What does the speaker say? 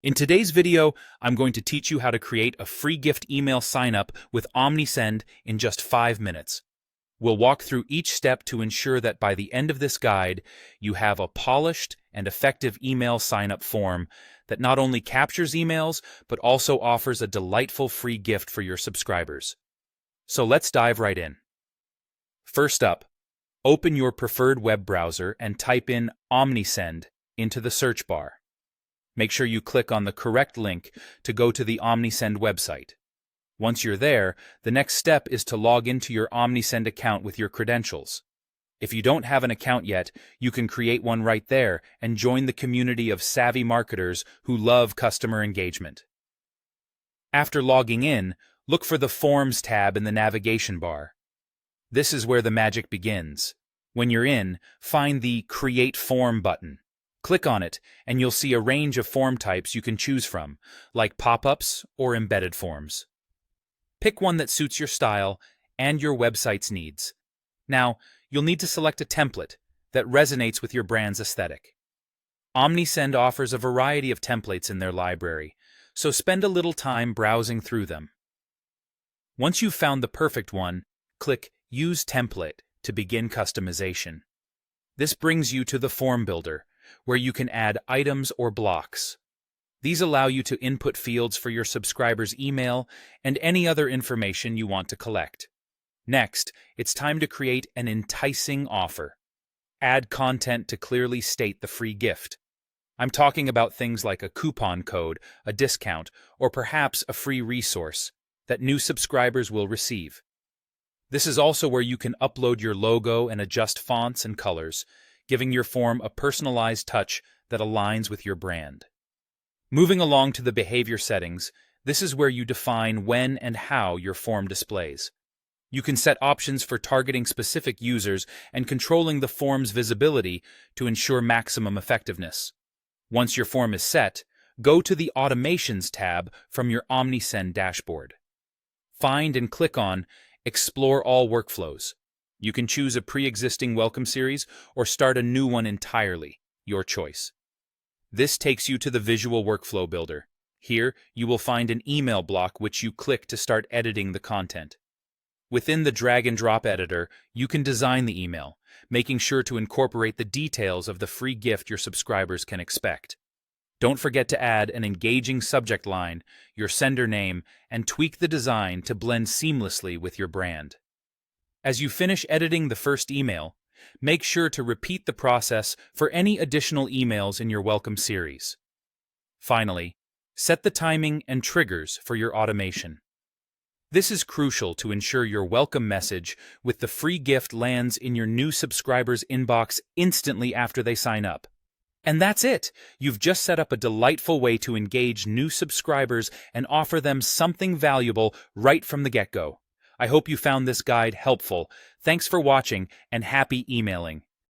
In today's video, I'm going to teach you how to create a free gift email sign-up with Omnisend in just 5 minutes. We'll walk through each step to ensure that by the end of this guide, you have a polished and effective email sign-up form that not only captures emails, but also offers a delightful free gift for your subscribers. So let's dive right in. First up, open your preferred web browser and type in Omnisend into the search bar. Make sure you click on the correct link to go to the Omnisend website. Once you're there, the next step is to log into your Omnisend account with your credentials. If you don't have an account yet, you can create one right there and join the community of savvy marketers who love customer engagement. After logging in, look for the Forms tab in the navigation bar. This is where the magic begins. When you're in, find the Create Form button. Click on it, and you'll see a range of form types you can choose from, like pop-ups or embedded forms. Pick one that suits your style and your website's needs. Now, you'll need to select a template that resonates with your brand's aesthetic. Omnisend offers a variety of templates in their library, so spend a little time browsing through them. Once you've found the perfect one, click Use Template to begin customization. This brings you to the Form Builder, where you can add items or blocks. These allow you to input fields for your subscribers' email and any other information you want to collect. Next, it's time to create an enticing offer. Add content to clearly state the free gift. I'm talking about things like a coupon code, a discount, or perhaps a free resource that new subscribers will receive. This is also where you can upload your logo and adjust fonts and colors, giving your form a personalized touch that aligns with your brand. Moving along to the behavior settings, this is where you define when and how your form displays. You can set options for targeting specific users and controlling the form's visibility to ensure maximum effectiveness. Once your form is set, go to the Automations tab from your Omnisend dashboard. Find and click on Explore All Workflows. You can choose a pre-existing welcome series or start a new one entirely, your choice. This takes you to the Visual Workflow Builder. Here, you will find an email block which you click to start editing the content. Within the drag-and-drop editor, you can design the email, making sure to incorporate the details of the free gift your subscribers can expect. Don't forget to add an engaging subject line, your sender name, and tweak the design to blend seamlessly with your brand. As you finish editing the first email, make sure to repeat the process for any additional emails in your welcome series. Finally, set the timing and triggers for your automation. This is crucial to ensure your welcome message with the free gift lands in your new subscribers' inbox instantly after they sign up. And that's it! You've just set up a delightful way to engage new subscribers and offer them something valuable right from the get-go. I hope you found this guide helpful. Thanks for watching and happy emailing.